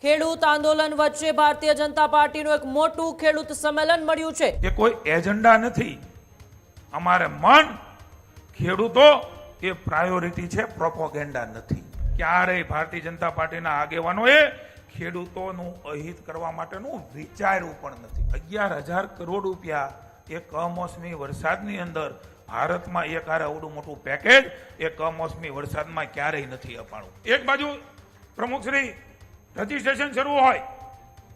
ખેડૂત આંદોલન વચ્ચે ભારતીય જનતા પાર્ટીનું એક મોટું ખેડૂત સંમેલન મળ્યું છે। એ કોઈ એજન્ડા નથી, અમારે મન ખેડૂતો એ પ્રાયોરિટી છે, પ્રોપોગેન્ડા નથી। ક્યારેય ભારતીય જનતા પાર્ટીના આગેવાનોએ ખેડૂતોનું અહિત કરવા માટેનું વિચાર્યું પણ નથી। 11,000 કરોડ રૂપિયા એ કમોસમી વરસાદની અંદર ભારતમાં એક હારે આવડું મોટું પેકેજ એ કમોસમી વરસાદમાં ક્યારેય નથી અપાણું। એક બાજુ પ્રમુખશ્રી રજીસ્ટ્રેશન શરૂ હોય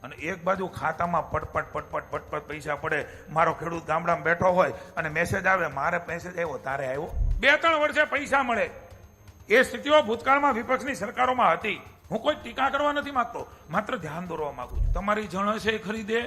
અને એક બાજુ ખાતામાં પટપટ પૈસા પડે। મારો ખેડૂત ગામડામાં બેઠો હોય અને મેસેજ આવે, મારે મેસેજ આવ્યો તારે આવ્યો, 2-3 વર્ષે પૈસા મળે। એ સ્થિતિઓ ભૂતકાળમાં વિપક્ષની સરકારોમાં હતી। હું કોઈ ટીકા કરવા નથી માંગતો, માત્ર ધ્યાન દોરવા માંગુ છું। તમારી જણસે ખરીદે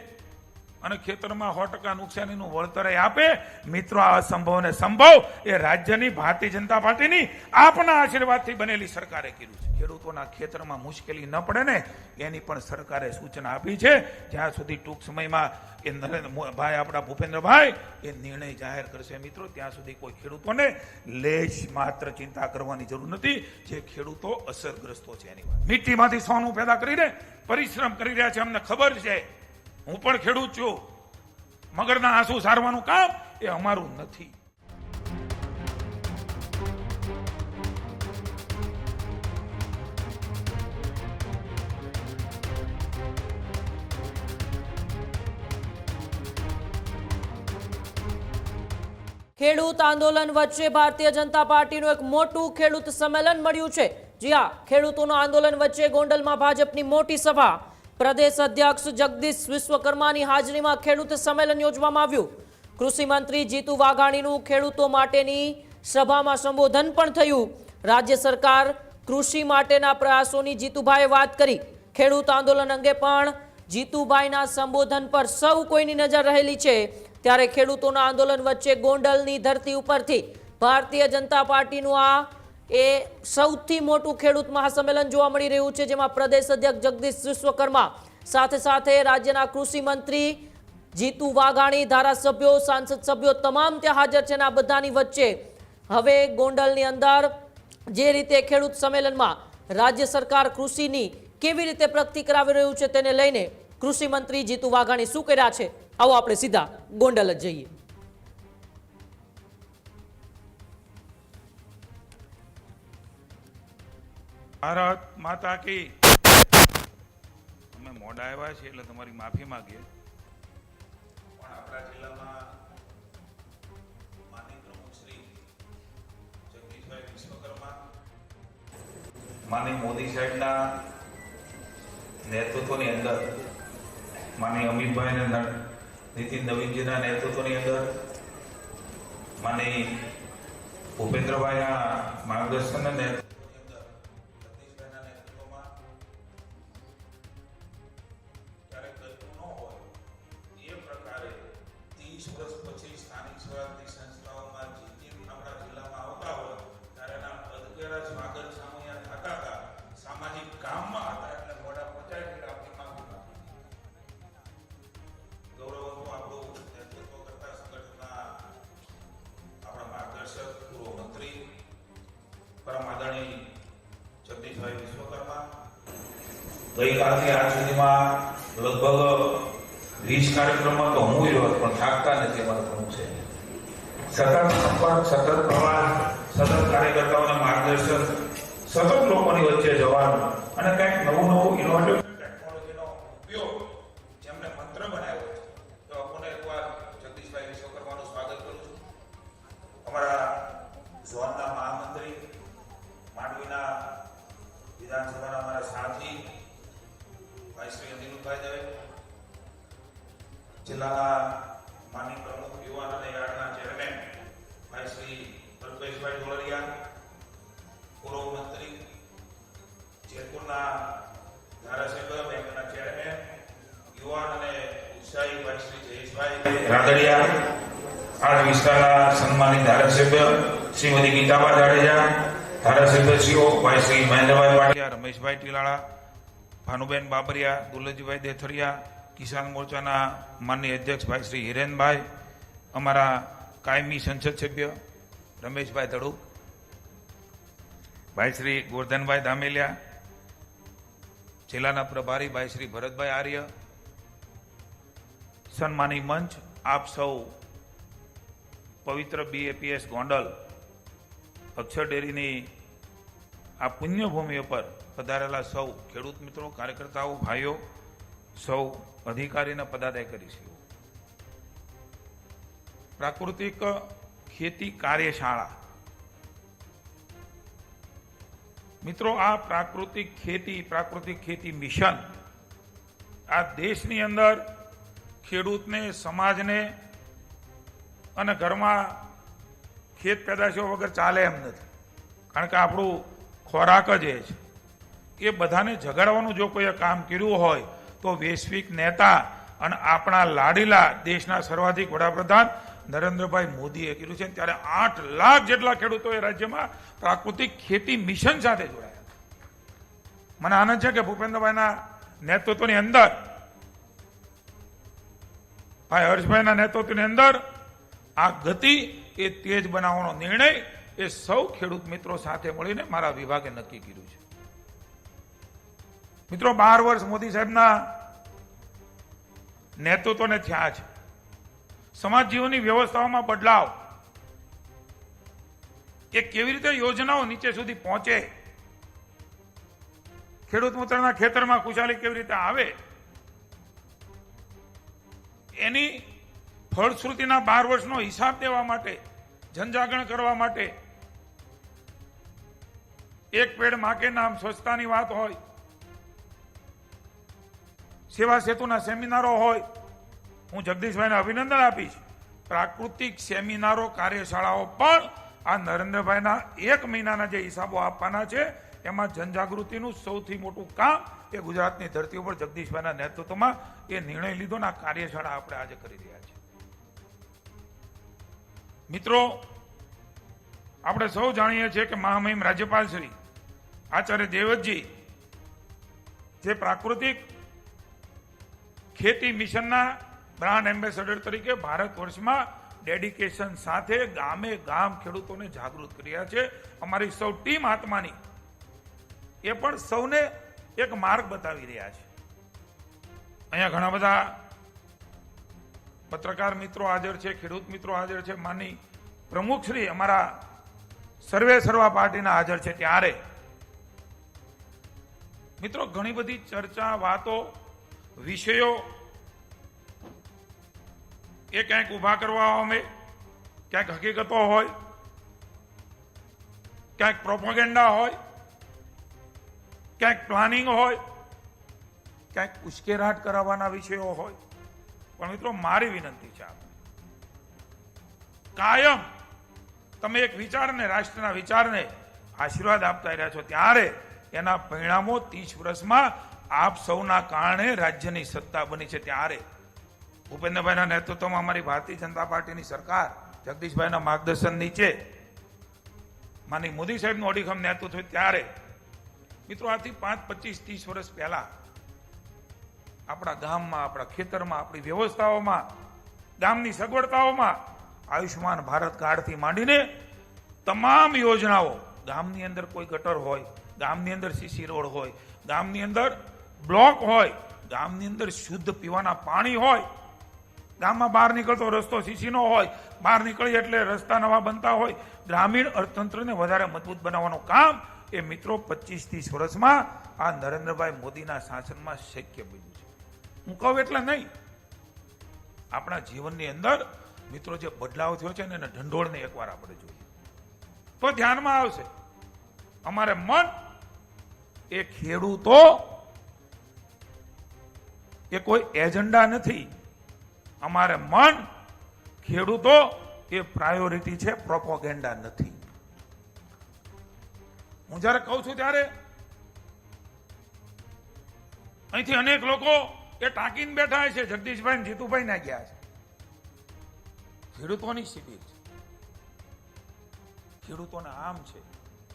અને ખેતરમાં 100% નુકસાનીનું વળતર આપે। મિત્રો, આ અસંભવને સંભવ એ રાજ્યની ભારતીય જનતા પાર્ટીની આપના આશીર્વાદથી બનેલી સરકારે કર્યું છે। ખેડૂતોના ખેતરમાં મુશ્કેલી ન પડે ને એની પણ સરકારે સૂચના આપી છે। જ્યાં સુધી ટૂંક સમયમાં એ નરેન્દ્રભાઈ આપણા ભૂપેન્દ્રભાઈ એ નિર્ણય જાહેર કરશે મિત્રો, ત્યાં સુધી કોઈ ખેડૂતોને લેશ માત્ર ચિંતા કરવાની જરૂર નથી। જે ખેડૂતો અસરગ્રસ્તો છે એની વાત, મિટ્ટીમાંથી સોનું પેદા કરીને પરિશ્રમ કરી રહ્યા છે, અમને ખબર છે। હું પણ ખેડૂત છું, મગરના આંસુ સારવાનું કામ એ અમારું નથી। ખેડૂત આંદોલન વચ્ચે ભારતીય જનતા પાર્ટીનું એક મોટું ખેડૂત સંમેલન મળ્યું છે। જી હા, ખેડૂતોના આંદોલન વચ્ચે ગોંડલમાં ભાજપની મોટી સભા, પ્રદેશ અધ્યક્ષ જગદીશ વિશ્વકર્માની હાજરીમાં ખેડૂત સંમેલન યોજવામાં આવ્યું। કૃષિ મંત્રી જીતુ વાઘાણીનું ખેડૂતો માટેની સભામાં સંબોધન પણ થયું। રાજ્ય સરકાર કૃષિ માટેના પ્રયાસોની જીતુભાઈએ વાત કરી। ખેડૂત આંદોલન અંગે પણ જીતુભાઈના સંબોધન પર સૌ કોઈની નજર રહેલી છે। ત્યારે ખેડૂતોના આંદોલન વચ્ચે ગોંડલની ધરતી ઉપરથી ભારતીય જનતા પાર્ટીનું આ એ સૌથી મોટું ખેડૂત મહાસંમેલન જોવા મળી રહ્યું છે, જેમાં પ્રદેશ અધ્યક્ષ જગદીશ વિશ્વકર્મા સાથે સાથે રાજ્યના કૃષિ મંત્રી જીતુ વાઘાણી, ધારાસભ્યો, સાંસદ સભ્યો તમામ ત્યાં હાજર છે। આ બધાની વચ્ચે હવે ગોંડલની અંદર જે રીતે ખેડૂત સંમેલનમાં રાજ્ય સરકાર કૃષિની કેવી રીતે પ્રગતિ કરાવી રહ્યું છે તેને લઈને કૃષિ મંત્રી જીતુ વાઘાણી શું કર્યા છે, આવો આપણે સીધા ગોંડલ જ જઈએ। ભારત માતા કી। અમે મોડા આવ્યા છીએ એટલે તમારી માફી માંગીએ, પણ આપણા જિલ્લામાં માનનીય પ્રમુખ શ્રી જગદીશભાઈ વિશ્વકર્મા, માનનીય મોદી સાહેબના નેતૃત્વની અંદર, માનનીય અમિતભાઈ અને નીતિન નવીનજીના નેતૃત્વની અંદર, માનનીય ભૂપેન્દ્રભાઈના માર્ગદર્શન અને જગદીશભાઈ વિશ્વકર્મા ગઈકાલથી આજ સુધીમાં લગભગ 20 કાર્યક્રમમાં તો હું રહ્યો, પણ થાકતા નથી અમારા પ્રમુખ છે। સતત સંપર્ક, સતત પ્રવાસ, સતત કાર્યકર્તાઓને માર્ગદર્શન, સતત લોકોની વચ્ચે જવાનું અને કંઈક નવું ઇનોવેટિવ ટેકનોલોજીનો ઉપયોગ જેમને મંત્ર બનાવ્યો છે, તો આપણને એકવાર જગદીશભાઈ વિશ્વકર્માનું સ્વાગત કરું છું। અમારા ઝોનના મહામંત્રી, માંડવીના વિધાનસભાના અમારા સાથી ભાઈ શ્રી અનિરુદ્ધભાઈ દવે, જિલ્લાના માનનીય પ્રમુખ યુવાન અને યાર્ડના ચેરમેન ભાઈ શ્રી અલ્પેશભાઈ ઢોલરિયા, પૂર્વ મંત્રી જેતપુરના ધારાસભ્ય બેંકના ચેરમેન, યુવાન અને ઉત્સાહી ભાઈ શ્રી જયેશભાઈ રાદડિયા, આ વિસ્તારના સન્માનિત ધારાસભ્ય શ્રીમતી ગીતાબા જાડેજા, ધારાસભ્યશ્રીઓ ભાઈ શ્રી મહેન્દ્રભાઈ પાટિયા, રમેશભાઈ ટીલાળા, ભાનુબેન બાબરિયા, દુલજીભાઈ દેથરિયા, કિસાન મોરચાના માનનીય અધ્યક્ષ ભાઈ શ્રી હિરેનભાઈ, અમારા કાયમી સંસદ સભ્ય રમેશભાઈ ધડુક, ભાઈ શ્રી ગોરધનભાઈ ધામેલિયા, જિલ્લાના પ્રભારી ભાઈ શ્રી ભરતભાઈ આર્ય, સન્માની મંચ, આપ સૌ પવિત્ર BAPS ગોંડલ અક્ષર ડેરીની આ પુણ્યભૂમિ ઉપર પધારેલા સૌ ખેડૂત મિત્રો, કાર્યકર્તાઓ, ભાઈઓ, સૌ અધિકારીના પદાધિકારીશ્રીઓ, પ્રાકૃતિક ખેતી કાર્યશાળા. મિત્રો, આ પ્રાકૃતિક ખેતી મિશન આ દેશની અંદર ખેડૂતને, સમાજને અને ઘરમાં ખેત પેદાશો વગર ચાલે એમ નથી. કારણ કે આપણું ખોરાક જ એ છે. એ બધાને જગાડવાનું જો કોઈએ કામ કર્યું હોય તો વૈશ્વિક નેતા અને આપણા લાડીલા દેશના સર્વાધિક વડાપ્રધાન નરેન્દ્રભાઈ મોદીએ કર્યું છે. ત્યારે 8 લાખ જેટલા ખેડૂતો એ રાજ્યમાં પ્રાકૃતિક ખેતી મિશન સાથે જોડાયા. મને આનંદ છે કે ભૂપેન્દ્રભાઈના નેતૃત્વની અંદર, ભાઈ હર્ષભાઈના નેતૃત્વની અંદર આ ગતિ એ તેજ બનાવવાનો નિર્ણય એ સૌ ખેડૂત મિત્રો સાથે મળીને મારા વિભાગે નક્કી કર્યું છે. મિત્રો, 12 વર્ષ મોદી સાહેબના નેતૃત્વને થયા છે. સમાજ જીવનની વ્યવસ્થાઓમાં બદલાવ, એ કેવી રીતે યોજનાઓ નીચે સુધી પહોંચે, ખેડૂત મિત્રના ખેતરમાં ખુશાલી કેવી રીતે આવે, એની ફળશ્રુતિના 12 વર્ષનો હિસાબ દેવા માટે, જનજાગરણ કરવા માટે એક પેડ માં કે નામ સ્વચ્છતાની વાત હોય, સેવા સેતુના સેમિનારો હોય, હું જગદીશભાઈને અભિનંદન આપીશ. પ્રાકૃતિક સેમિનારો, કાર્યશાળાઓ પણ આ નરેન્દ્રભાઈના 1 મહિનાના જે હિસાબો આપવાના છે એમાં જનજાગૃતિનું સૌથી મોટું કામ એ ગુજરાતની ધરતી ઉપર જગદીશભાઈના નેતૃત્વમાં એ નિર્ણય લીધો ને આ કાર્યશાળા આપણે આજે કરી રહ્યા છીએ. મિત્રો, આપણે સૌ જાણીએ છીએ કે મહામહિમ રાજ્યપાલ શ્રી આચાર્ય દેવવ્રતજી જે પ્રાકૃતિક ખેતી મિશનના બ્રાન્ડ એમ્બેસેડર તરીકે ભારત વર્ષમાં ડેડિકેશન સાથે ગામે ગામ ખેડૂતોને જાગૃત કર્યા છે. અમારી સૌ ટીમ આત્માની એ પણ સૌને એક માર્ગ બતાવી રહ્યા છે. અહીંયા ઘણા બધા પત્રકાર મિત્રો હાજર છે, ખેડૂત મિત્રો હાજર છે, માની પ્રમુખ શ્રી અમારા સર્વા પાર્ટીના હાજર છે. ત્યારે મિત્રો ઘણી બધી ચર્ચા, વાતો, વિષયો એ ક્યાંક ઉભા કરવા આવે, ક્યાંક હકીકતો હોય, ક્યાંક પ્રોપોગેન્ડા હોય, ક્યાંક પ્લાનિંગ હોય, ક્યાંક ઉશ્કેરાટ કરાવવાના વિષયો હોય. પણ મિત્રો, મારી વિનંતી છે, કાયમ તમે એક વિચારને, રાષ્ટ્રના વિચારને આશીર્વાદ આપતા રહ્યા છો, ત્યારે એના પરિણામો 30 વર્ષમાં આપ સૌના કારણે રાજ્યની સત્તા બની છે. ત્યારે ભૂપેન્દ્રભાઈના નેતૃત્વમાં અમારી ભારતીય જનતા પાર્ટીની સરકાર, જગદીશભાઈના માર્ગદર્શન નીચે માની મોદી સાહેબનું અડીખમ નેતૃત્વ, ત્યારે મિત્રો આથી 5, 25, 30 વર્ષ પહેલા આપણા ગામમાં, આપણા ખેતરમાં, આપણી વ્યવસ્થાઓમાં, ગામની સગવડતાઓમાં આયુષ્માન ભારત કાર્ડથી માંડીને તમામ યોજનાઓ, ગામની અંદર કોઈ ગટર હોય, ગામની અંદર CC રોડ હોય, ગામની અંદર બ્લોક હોય, ગામની અંદર શુદ્ધ પીવાના પાણી હોય, ગામમાં બહાર નીકળતો રસ્તો CC નો હોય, બહાર નીકળી એટલે રસ્તા નવા બનતા હોય, ગ્રામીણ અર્થતંત્રને વધારે મજબૂત બનાવવાનું કામ એ મિત્રો 25-30 વર્ષમાં આ નરેન્દ્રભાઈ મોદીના શાસનમાં શક્ય બન્યું છે. હું કહું એટલે નહીં, આપણા જીવનની અંદર મિત્રો જે બદલાવ થયો છે ને એને ઢંઢોળને એકવાર આપણે જોઈએ તો ધ્યાનમાં આવશે. અમારે મન એ ખેડૂતો એ કોઈ એજન્ડા નથી. અમારે મન ખેડૂતો એ પ્રાયોરિટી છે, પ્રોપોગેન્ડા નથી. હું જ્યારે કહું છું ત્યારે અહીંથી અનેક લોકો એ ટાંકીને બેઠા છે, જગદીશભાઈ ને જીતુભાઈ ના ગયા છે. ખેડૂતોની શિબિર છે, ખેડૂતોના આમ છે.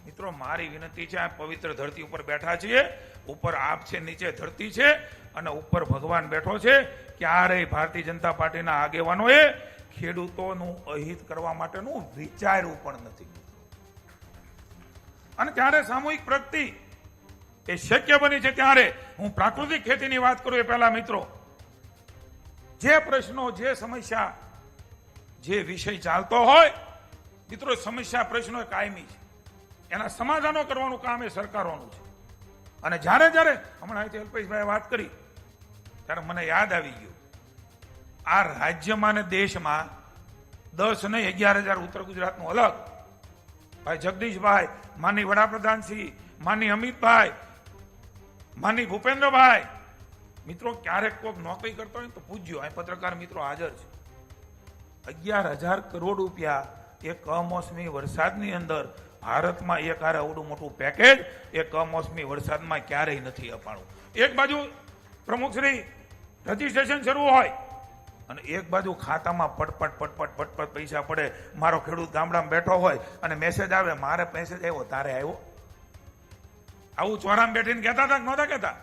મિત્રો, મારી વિનંતી છે, આ પવિત્ર ધરતી ઉપર બેઠા છીએ, ઉપર આપ છે, નીચે ધરતી છે અને ઉપર ભગવાન બેઠો છે. ક્યારેય ભારતીય જનતા પાર્ટીના આગેવાનોએ ખેડૂતોનું અહિત કરવા માટેનું વિચાર્યું પણ નથી. અને ત્યારે સામૂહિક પ્રગતિ એ શક્ય બની છે ત્યારે હું પ્રાકૃતિક ખેતીની વાત કરું એ પહેલા મિત્રો, જે પ્રશ્નો, જે સમસ્યા, જે વિષય ચાલતો હોય મિત્રો, સમસ્યા પ્રશ્નો એ કાયમી છે, એના સમાધાનો કરવાનું કામ એ સરકારોનું છે. અને જ્યારે જ્યારે હમણાં અહીંથી અલ્પેશભાઈએ વાત કરી ત્યારે મને યાદ આવી ગયું, આ રાજ્યમાં ને દેશમાં 10 નહીં 11,000 ઉત્તર ગુજરાતનું અલગ. ભાઈ જગદીશભાઈ, માનની વડાપ્રધાન શ્રી, માનની અમિતભાઈ, માનની ભૂપેન્દ્રભાઈ, મિત્રો ક્યારેક કોઈક નોકરી કરતો હોય તો પૂછજો, અહીં પત્રકાર મિત્રો હાજર છે. 11,000 કરોડ રૂપિયા એ કમોસમી વરસાદની અંદર ભારતમાં એક હારે આવડું મોટું પેકેજ એ કમોસમી વરસાદમાં ક્યારેય નથી અપાણું. એક બાજુ પ્રમુખશ્રી રજીસ્ટ્રેશન શરૂ હોય અને એક બાજુ ખાતામાં પટપટ પૈસા પડે. મારો ખેડૂત ગામડામાં બેઠો હોય અને મેસેજ આવે, મારે મેસેજ આવ્યો તારે આવ્યો. આવું ચોરામાં બેઠીને કહેતા હતા કે નહોતા કહેતા?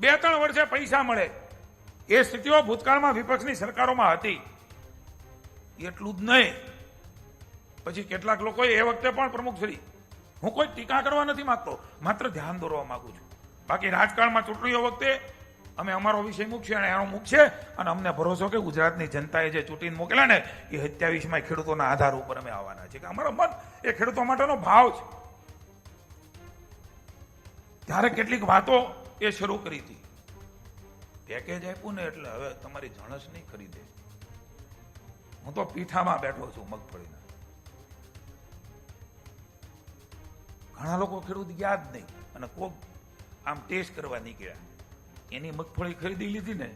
2-3 વર્ષે પૈસા મળે એ સ્થિતિઓ ભૂતકાળમાં વિપક્ષની સરકારોમાં હતી. એટલું જ નહીં, પછી કેટલાક લોકોએ એ વખતે પણ પ્રમુખશ્રી, હું કોઈ ટીકા કરવા નથી માંગતો, માત્ર ધ્યાન દોરવા માંગુ છું. બાકી રાજકારણમાં ચૂંટણીઓ વખતે અમે અમારો વિષય મૂકશે અને એનો મૂકશે અને અમને ભરોસો કે ગુજરાતની જનતાએ જે ચૂંટીને મોકલ્યા ને એ 27માં ખેડૂતોના આધાર ઉપર અમે આવવાના છે, કે અમારો મત એ ખેડૂતો માટેનો ભાવ છે. ત્યારે કેટલીક વાતો એ શરૂ કરી હતી, પેકેજ આપ્યું ને એટલે હવે તમારી જણસ નહીં ખરીદે. હું તો પીઠામાં બેઠો છું મગફળીના. ઘણા લોકો ખેડૂત ગયા જ નહીં અને કોક આમ ટેસ્ટ કરવા નીકળ્યા, એની મગફળી ખરીદી લીધી ને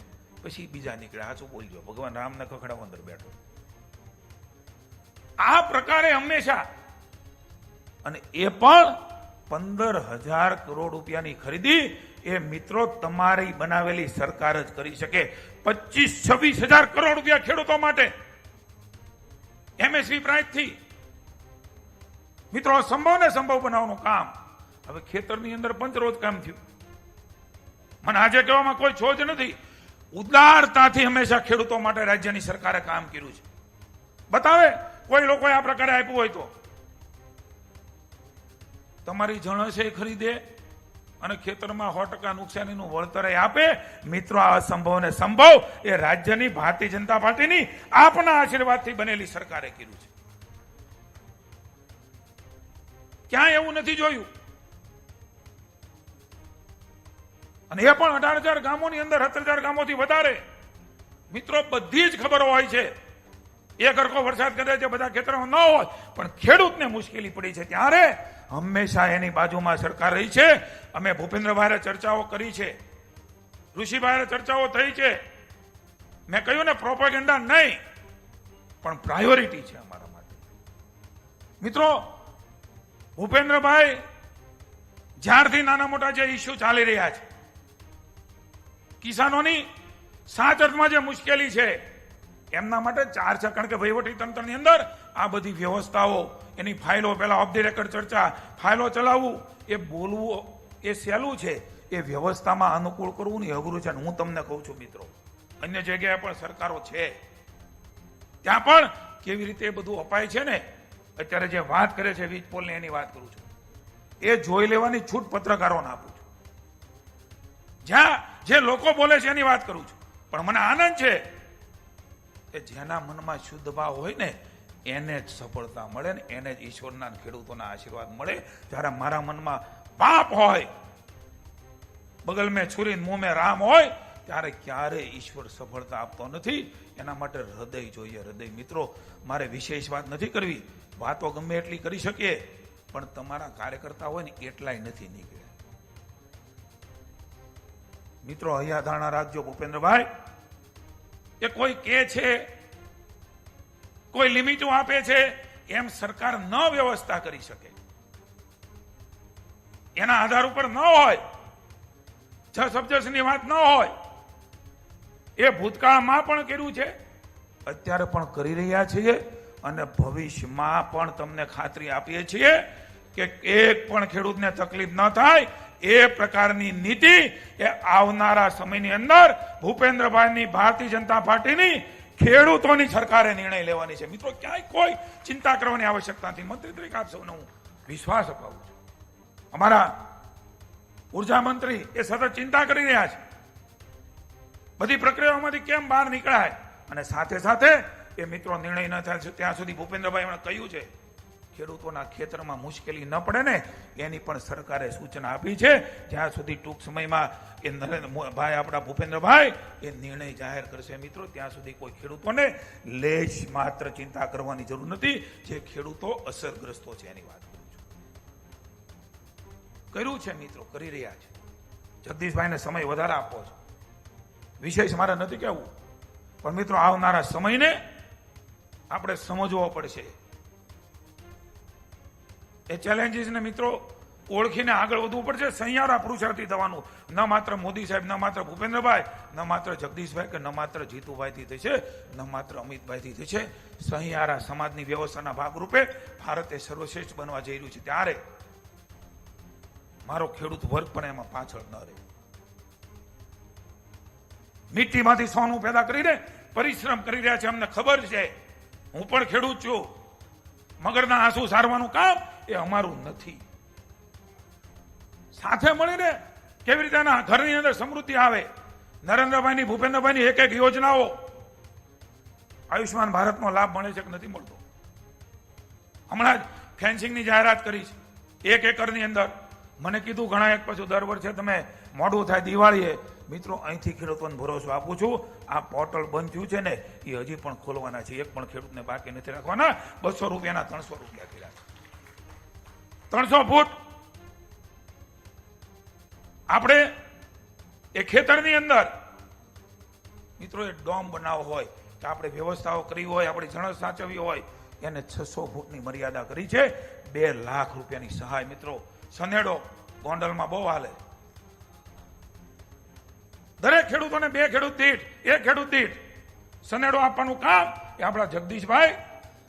પછી બીજા નીકળ્યા. સાચું બોલજો, ભગવાન રામને ખખડાવો અંદર બેઠો. આ પ્રકારે હંમેશા, અને એ પણ 15,000 કરોડ રૂપિયાની ખરીદી એ મિત્રો તમારી બનાવેલી સરકાર જ કરી શકે. 25-26,000 કરોડ રૂપિયા ખેડૂતો માટે એમએસપી પ્રાઇસથી મિત્રો સંભવ ને સંભવ બનાવવાનું કામ હવે ખેતરની અંદર પંચરોજ કામ થયું. મને આજે કહેવામાં કોઈ છોજ નથી, ઉદારતાથી હંમેશા ખેડૂતો માટે રાજ્યની સરકારે કામ કર્યું છે. બતાવે કોઈ લોકોએ આ પ્રકારે આપ્યું હોય તો તમારી જણસે ખરીદે અને ખેતરમાં 100% નુકસાનીનું વળતર આપે. મિત્રો આ અસંભવ ને સંભવ એ રાજ્યની ભારતીય જનતા પાર્ટીની આપના આશીર્વાદથી બનેલી સરકારે કર્યું છે. ક્યાંય એવું નથી જોયું. અને એ પણ 18,000 ગામોની અંદર 17,000 ગામોથી વધારે. મિત્રો બધી જ ખબરો હોય છે. એક હરખો વરસાદ કરે છે, બધા ખેતરોમાં ન હોય, પણ ખેડૂતને મુશ્કેલી પડી છે ત્યારે હંમેશા એની બાજુમાં સરકાર રહી છે. અમે ભૂપેન્દ્રભાઈએ ચર્ચાઓ કરી છે, ઋષિભાઈએ ચર્ચાઓ થઈ છે. મેં કહ્યું ને પ્રોપેગેન્ડા નહીં, પણ પ્રાયોરિટી છે અમારા માટે. મિત્રો ભૂપેન્દ્રભાઈ જ્યારથી નાના મોટા જે ઇસ્યુ ચાલી રહ્યા છે, કિસાનોની સાચ અર્થમાં જે મુશ્કેલી છે એમના માટે 4 છે. કારણ કે વહીવટી તંત્રની અંદર આ બધી વ્યવસ્થાઓ, એની ફાઇલો, પહેલા ઓફ ધી રેકર્ડ ચર્ચા, ફાઇલો ચલાવવું, એ બોલવું એ સહેલું છે, એ વ્યવસ્થામાં અનુકૂળ કરવું ને અઘરું છે. હું તમને કહું છું મિત્રો, અન્ય જગ્યાએ પણ સરકારો છે, ત્યાં પણ કેવી રીતે એ બધું અપાય છે ને. અત્યારે જે વાત કરે છે વીજ પોલની, એની વાત કરું છું, એ જોઈ લેવાની છૂટ પત્રકારોને આપું છું. જ્યાં જે લોકો બોલે છે એની વાત કરું છું. પણ મને આનંદ છે કે જેના મનમાં શુદ્ધ ભાવ હોય ને એને જ સફળતા મળે ને એને જ ઈશ્વરના ખેડૂતોના આશીર્વાદ મળે. જ્યારે મારા મનમાં પાપ હોય, બગલ મેં છુરી મુંહ મેં રામ હોય, ત્યારે ક્યારે ઈશ્વર સફળતા આપતો નથી. એના માટે હૃદય જોઈએ, હૃદય. મિત્રો મારે વિશેષ વાત નથી કરવી, વાતો ગમે એટલી કરી શકીએ, પણ તમારા કાર્યકર્તા હોય ને એટલાય નથી નીકળ્યા. મિત્રો અહીંયા ધારણા રાખજો ભૂપેન્દ્રભાઈ, એ કોઈ કે છે, કોઈ લિમિટો આપે છે, એમ સરકાર ન વ્યવસ્થા કરી શકે. એના આધાર ઉપર ન હોય, સબજેક્ટની વાત ન હોય. એ ભૂતકાળમાં પણ કર્યું છે, અત્યારે પણ કરી રહ્યા છીએ અને ભવિષ્યમાં પણ તમને ખાતરી આપીએ છીએ કે એક પણ ખેડૂતને તકલીફ ન થાય એ પ્રકારની નીતિ એ આવનારા સમયની અંદર ભૂપેન્દ્રભાઈની ભારતીય જનતા પાર્ટીની ખેડૂતોની સરકારે નિર્ણય લેવાની છે. મિત્રો ક્યાંય કોઈ ચિંતા કરવાની આવશ્યકતા નથી. મંત્રી તરીકે આપ સૌને હું વિશ્વાસ અપાવું છું. અમારા ઉર્જા મંત્રી એ સતત ચિંતા કરી રહ્યા છે બધી પ્રક્રિયાઓમાંથી કેમ બહાર નીકળાય, અને સાથે સાથે એ મિત્રો નિર્ણય ન થાય ત્યાં સુધી ભૂપેન્દ્રભાઈ એમણે કહ્યું છે ખેડૂતોના ખેતરમાં મુશ્કેલી ન પડે ને એની પણ સરકારે સૂચના આપી છે. જ્યાં સુધી ટૂંક સમયમાં એ નરેન્દ્રભાઈ આપણા ભૂપેન્દ્રભાઈ એ નિર્ણય જાહેર કરશે મિત્રો, ત્યાં સુધી કોઈ ખેડૂતોને લેશ માત્ર ચિંતા કરવાની જરૂર નથી. જે ખેડૂતો અસરગ્રસ્તો છે એની વાત કરું છું. કર્યું છે મિત્રો, કરી રહ્યા છે. જગદીશભાઈને સમય વધારે આપવો છે, વિશેષ મારે નથી કહેવું, પણ મિત્રો આવનારા સમયને આપણે સમજવો પડશે. એ ચેલેન્જીસને મિત્રો ઓળખીને આગળ વધવું પડશે. સહિયારા પુરુષાર્થી થવાનું, ન માત્ર મોદી સાહેબ, ન માત્ર ભૂપેન્દ્રભાઈ, ન માત્ર જગદીશભાઈ કે ન માત્ર જીતુભાઈથી થશે, ન માત્ર અમિતભાઈથી થશે. સહિયારા સમાજની વ્યવસ્થાના ભાગરૂપે ભારત એ સર્વશ્રેષ્ઠ બનવા જઈ રહ્યું છે. ત્યારે મારો ખેડૂત વર્ગ પણ એમાં પાછળ ન રહે. મિટ્ટીમાંથી સોનું પેદા કરીને પરિશ્રમ કરી રહ્યા છે, અમને ખબર છે. હું પણ ખેડૂત છું. મગરના આંસુ સારવાનું કામ એ અમારું નથી. સાથે મળીને કેવી રીતે એના ઘરની અંદર સમૃદ્ધિ આવે. નરેન્દ્રભાઈની, ભૂપેન્દ્રભાઈની એક એક યોજનાઓ, આયુષ્માન ભારતનો લાભ મળે છે કે નથી મળતો? હમણાં જ ફેન્સિંગની જાહેરાત કરી છે 1 એકરની અંદર. મને કીધું ઘણા એક પછી દર વર્ષે તમે મોડું થાય દિવાળીએ. મિત્રો અહીંથી ખેડૂતોને ભરોસો આપું છું, આ પોર્ટલ બંધ થયું છે ને એ હજી પણ ખોલવાના છે. એક પણ ખેડૂતને બાકી નથી રાખવાના. 200 રૂપિયાના 300 રૂપિયા કર્યા છે. 300 ફૂટ આપણે એ ખેતરની અંદર મિત્રો એ ડોમ બનાવવો હોય કે આપણે વ્યવસ્થાઓ કરી હોય, આપણી જણસ સાચવવી હોય, એને 600 ફૂટની મર્યાદા કરી છે. 2 લાખ રૂપિયાની સહાય. મિત્રો સનેડો ગોંડલમાં બહુ હાલે. દરેક ખેડૂતોને 2 ખેડૂત દીઠ, 1 ખેડૂત દીઠ સનેડો આપવાનું કામ એ આપણા જગદીશભાઈ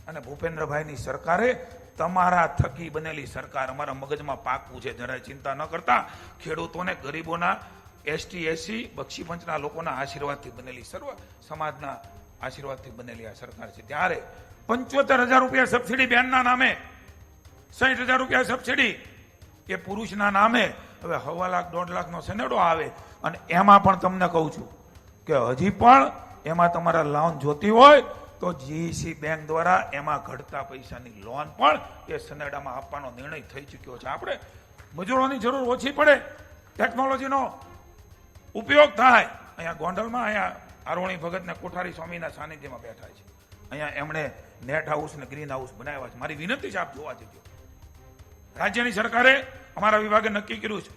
અને ભૂપેન્દ્રભાઈની સરકારે, તમારા થકી બનેલી સરકાર. અમારા મગજમાં પાકવું છે, જરાય ચિંતા ન કરતા. ખેડૂતોને, ગરીબોના, એસટી એસસી બક્ષી પંચના લોકોના આશીર્વાદથી બનેલી, સર્વ સમાજના આશીર્વાદથી બનેલી આ સરકાર છે. ત્યારે 75,000 રૂપિયા સબસિડી બેનના નામે, 60,000 રૂપિયા સબસિડી એ પુરુષના નામે. હવે 1.5 લાખ 1.5 લાખનો સનેડો આવે. અને એમાં પણ તમને કહું છું કે હજી પણ એમાં તમારા લોન જોતી હોય તો જીઈસી બેંક દ્વારા એમાં ઘટતા પૈસાની લોન પણ એ સનેડામાં આપવાનો નિર્ણય થઈ ચૂક્યો છે. આપણે મજૂરોની જરૂર ઓછી પડે, ટેકનોલોજીનો ઉપયોગ થાય. અહીંયા ગોંડલમાં અહીંયા આરોણી ભગત ને કોઠારી સ્વામીના સાનિધ્યમાં બેઠા છે. અહીંયા એમણે નેટ હાઉસ ને ગ્રીન હાઉસ બનાવ્યા છે. મારી વિનંતી છે આપ જોવા જજો. રાજ્યની સરકારે, અમારા વિભાગે નક્કી કર્યું છે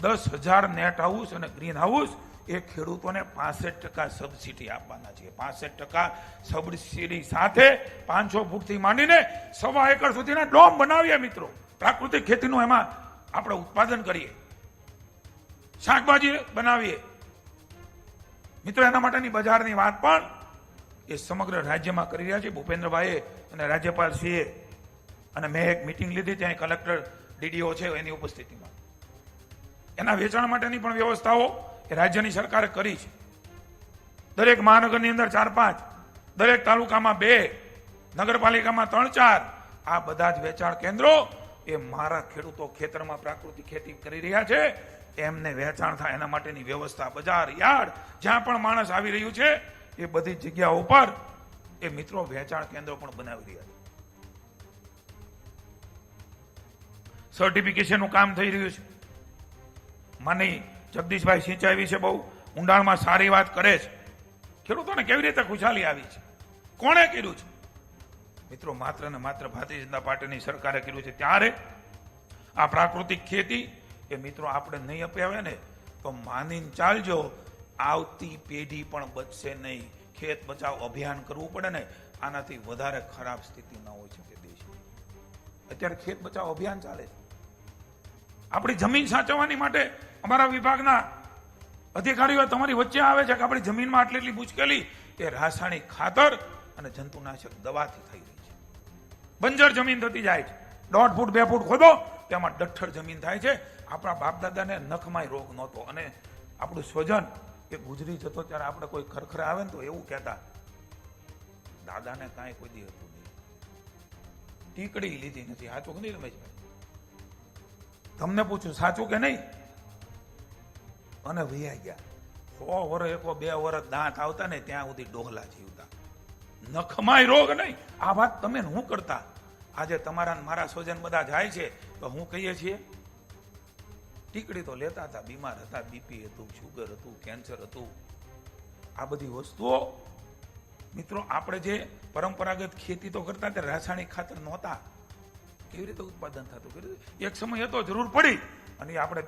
10,000 નેટ હાઉસ અને ગ્રીન હાઉસ એ ખેડૂતોને 65% સબસિડી આપવાના છે. 65% સબસિડી સાથે 500 ફૂટથી માંડીને 1.25 એકર સુધીના ડોમ બનાવીએ મિત્રો. પ્રાકૃતિક ખેતીનું એમાં આપણે ઉત્પાદન કરીએ, શાકભાજી બનાવીએ મિત્રો. એના માટેની બજારની વાત પણ એ સમગ્ર રાજ્યમાં કરી રહ્યા છે ભૂપેન્દ્રભાઈએ અને રાજ્યપાલશ્રીએ. અને મેં એક મિટિંગ લીધી ત્યાં કલેક્ટર, ડીડીઓ છે એની ઉપસ્થિતિમાં. એના વેચાણ માટેની પણ વ્યવસ્થાઓ એ રાજ્યની સરકારે કરી છે. દરેક મહાનગરની અંદર 4-5, દરેક તાલુકામાં 2, નગરપાલિકામાં 3-4 આ બધા જ વેચાણ કેન્દ્રો એ મારા ખેડૂતો ખેતરમાં પ્રાકૃતિક ખેતી કરી રહ્યા છે એમને વેચાણ થાય એના માટેની વ્યવસ્થા, બજાર, યાર્ડ, જ્યાં પણ માણસ આવી રહ્યું છે એ બધી જગ્યા ઉપર એ મિત્રો વેચાણ કેન્દ્રો પણ બનાવી રહ્યા છે. સર્ટિફિકેશનનું કામ થઈ રહ્યું છે. માની જગદીશભાઈ સિંચાઈ વિશે બહુ ઊંડાણમાં સારી વાત કરે છે. ખેડૂતોને કેવી રીતે ખુશાલી આવી છે, કોણે કર્યું છે? મિત્રો માત્ર ને માત્ર ભારતીય જનતા પાર્ટીની સરકારે કર્યું છે. ત્યારે આ પ્રાકૃતિક ખેતી એ મિત્રો આપણે નહીં અપાવે ને તો માનીને ચાલજો આવતી પેઢી પણ બચશે નહીં. ખેત બચાવ અભિયાન કરવું પડે ને આનાથી વધારે ખરાબ સ્થિતિ ન હોય શકે દેશની. અત્યારે ખેત બચાવ અભિયાન ચાલે છે. આપણી જમીન સાચવવાની માટે અમારા વિભાગના અધિકારીઓ તમારી વચ્ચે આવે છે કે આપણી જમીનમાં આટલી એટલી મુશ્કેલી એ રાસાયણિક ખાતર અને જંતુનાશક દવાથી થઈ રહી છે. બંજર જમીન થતી જાય છે. 1.5 ફૂટ 2 ફૂટ ખોદો તેમાં ડઠ્ઠર જમીન થાય છે. આપણા બાપ દાદાને નખમાંય રોગ નહોતો. અને આપણું સ્વજન એ ગુજરી જતો ત્યારે આપણે કોઈ ખરખરે આવે ને તો એવું કહેતા, દાદાને કાંઈ કોઈ દી હતું નહીં, ટીકડી લીધી નથી. સાચું કે નહીં રમેશભાઈ? તમને પૂછું સાચું કે નહીં? અને વૈયા ગયા. 100 વર્ષ 2 વર્ષ દાંત આવતા ને ત્યાં સુધી ડોહલા જીવતા. નખમાય રોગ નહીં. આ વાત તમે શું કરતા? આજે તમારા ને મારા સ્વજન બધા જાય છે તો હું કહીએ છીએ ટીકડી તો લેતા હતા, બીમાર હતા, બીપી હતું, શુગર હતું, કેન્સર હતું. આ બધી વસ્તુઓ મિત્રો આપણે જે પરંપરાગત ખેતી તો કરતા તે રાસાયણિક ખાતર નહોતા. કેવી રીતે ઉત્પાદન થતું? એક સમય હતો જરૂર પડી અને આપણે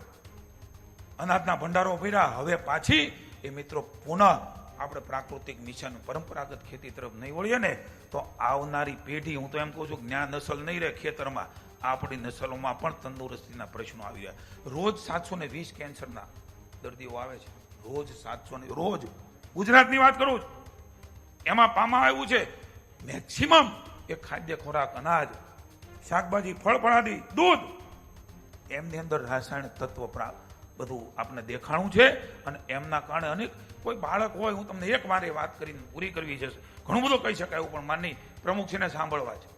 અનાજના ભંડારો ભર્યા. હવે પાછી એ મિત્રો પુનઃ આપણે પ્રાકૃતિક મિશન પરંપરાગત ખેતી તરફ નહીં વળીએ ને તો આવનારી પેઢી, હું તો એમ કહું છું કે ન્યા નસલ નહીં રહે ખેતરમાં, આપણી નસલોમાં પણ તંદુરસ્તીના પ્રશ્નો આવી રહ્યા. રોજ 720 કેન્સરના દર્દીઓ આવે છે. રોજ 700 રોજ. ગુજરાતની વાત કરું છું. એમાં પામા આવ્યું છે મેક્સિમમ એ ખાદ્ય ખોરાક, અનાજ, શાકભાજી, ફળ ફળાદી, દૂધ, એમની અંદર રાસાયણિક તત્વ બધું આપણે દેખાણું છે. અને એમના કારણે અનેક કોઈ બાળક હોય, હું તમને એક વાર એ વાત કરીને પૂરી કરવી છે, ઘણું બધું કહી શકાય એવું પણ માનની પ્રમુખશ્રીને સાંભળવા છે.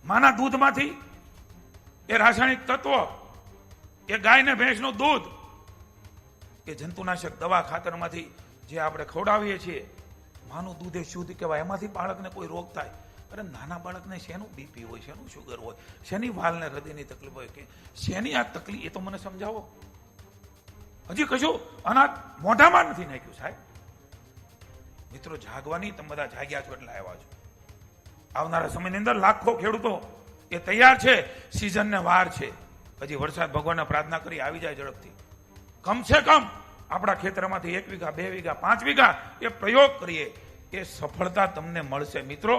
માના દૂધમાંથી એ રાસાયણિક તત્વ, એ ગાય ને ભેંસનું દૂધ, એ જંતુનાશક દવા ખાતરમાંથી જે આપણે ખવડાવીએ છીએ, માનું દૂધ એ શુદ્ધ કહેવાય. એમાંથી બાળકને કોઈ રોગ થાય. અરે નાના બાળકને શેનું બીપી હોય, શેનું શુગર હોય, શેની વાલને હૃદયની તકલીફ હોય, કે શેની આ તકલીફ, એ તો મને સમજાવો. હજી કશું અનાજ મોઢામાં નથી નાખ્યું સાહેબ. મિત્રો જાગવાની, તમે બધા જાગ્યા છો એટલે આવ્યા છો. આવનારા સમયની અંદર લાખો ખેડૂતો એ તૈયાર છે. સિઝનને વાર છે. હજી વરસાદ ભગવાનને પ્રાર્થના કરી આવી જાય ઝડપથી. કમસે કમ આપણા ખેતરમાંથી 1 વીઘા, 2 વીઘા, 5 વીઘા એ પ્રયોગ કરીએ. એ સફળતા તમને મળશે મિત્રો.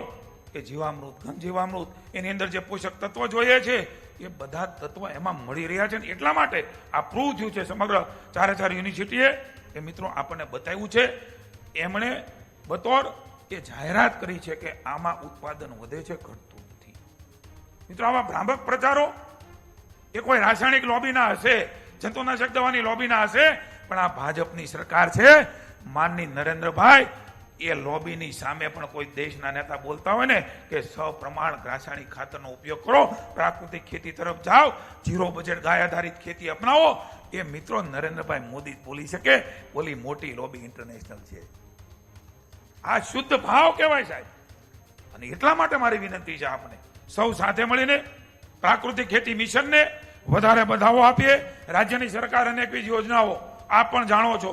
કે જીવામૃત, ઘન જીવામૃત, એની અંદર જે પોષક તત્વો જોઈએ છે એ બધા તત્વો એમાં મળી રહ્યા છે. એટલા માટે આ પ્રૂવ થયું છે સમગ્ર 4 યુનિવર્સિટીએ. એ મિત્રો આપણને બતાવ્યું છે. એમણે બતોર એ જાહેરાત કરી છે કે આમાં ઉત્પાદન વધે છે, ઘટતું નથી. મિત્રો આવા ભ્રામક પ્રચારો એ કોઈ રાસાયણિક લોબીના હશે, જંતુનાશક દવાની લોબીના હશે, પણ આ ભાજપની સરકાર છે. માનની નરેન્દ્રભાઈ, એ લોબીની સામે પણ કોઈ દેશના નેતા બોલતા હોય ને કે સપ્રમાણ રાસાયણિક ખાતરનો ઉપયોગ કરો, પ્રાકૃતિક ખેતી તરફ જાઓ, ઝીરો બજેટ ગાય આધારિત ખેતી અપનાવો, એ મિત્રો નરેન્દ્રભાઈ મોદી બોલી શકે. બોલી મોટી લોબી ઇન્ટરનેશનલ છે. આ શુદ્ધ ભાવ કહેવાય સાહેબ. અને એટલા માટે મારી વિનંતી છે આપને સૌ સાથે મળીને પ્રાકૃતિક ખેતી મિશનને વધારે બધાવો આપીએ. રાજ્યની સરકાર અનેકવિધ યોજનાઓ આપ પણ જાણો છો.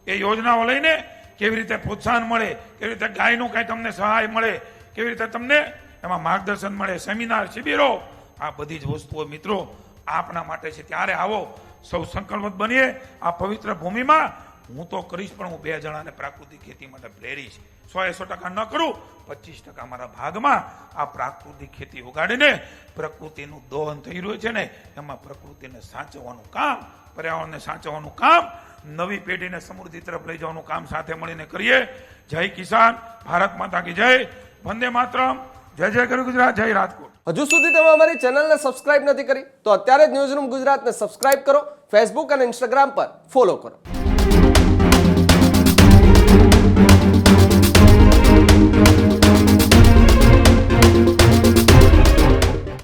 એ યોજનાઓ લઈને કેવી રીતે પ્રોત્સાહન મળે, કેવી રીતે ગાયનું કાંઈ તમને સહાય મળે, કેવી રીતે તમને એમાં માર્ગદર્શન મળે, સેમિનાર, શિબિરો, આ બધી જ વસ્તુઓ મિત્રો આપના માટે છે. ત્યારે આવો સૌ સંકલ્પબદ્ધ બનીએ. આ પવિત્ર ભૂમિમાં હું તો કરીશ, પણ હું 2 જણાને પ્રાકૃતિક ખેતી માટે પ્રેરીશ. 100% ન કરું, 25% મારા ભાગમાં આ પ્રાકૃતિક ખેતી ઉગાડીને પ્રકૃતિનું દોહન થઈ રહ્યું છે ને, એમાં પ્રકૃતિને સાચવવાનું કામ, પર્યાવરણને સાચવવાનું કામ, નવી પેઢીને સમૃદ્ધિ તરફ લઈ જવાનું કામ સાથે મળીને કરીએ. જય કિસાન, ભારત માતા કી જય, વંદે માતરમ, જય જય ગરુ ગુજરાત, જય રાજકોટ. હજુ સુધી તમે અમારી ચેનલને સબસ્ક્રાઇબ નથી કરી તો અત્યારે જ ન્યૂઝરૂમ ગુજરાતને સબસ્ક્રાઇબ કરો, ફેસબુક અને ઇન્સ્ટાગ્રામ પર ફોલો કરો.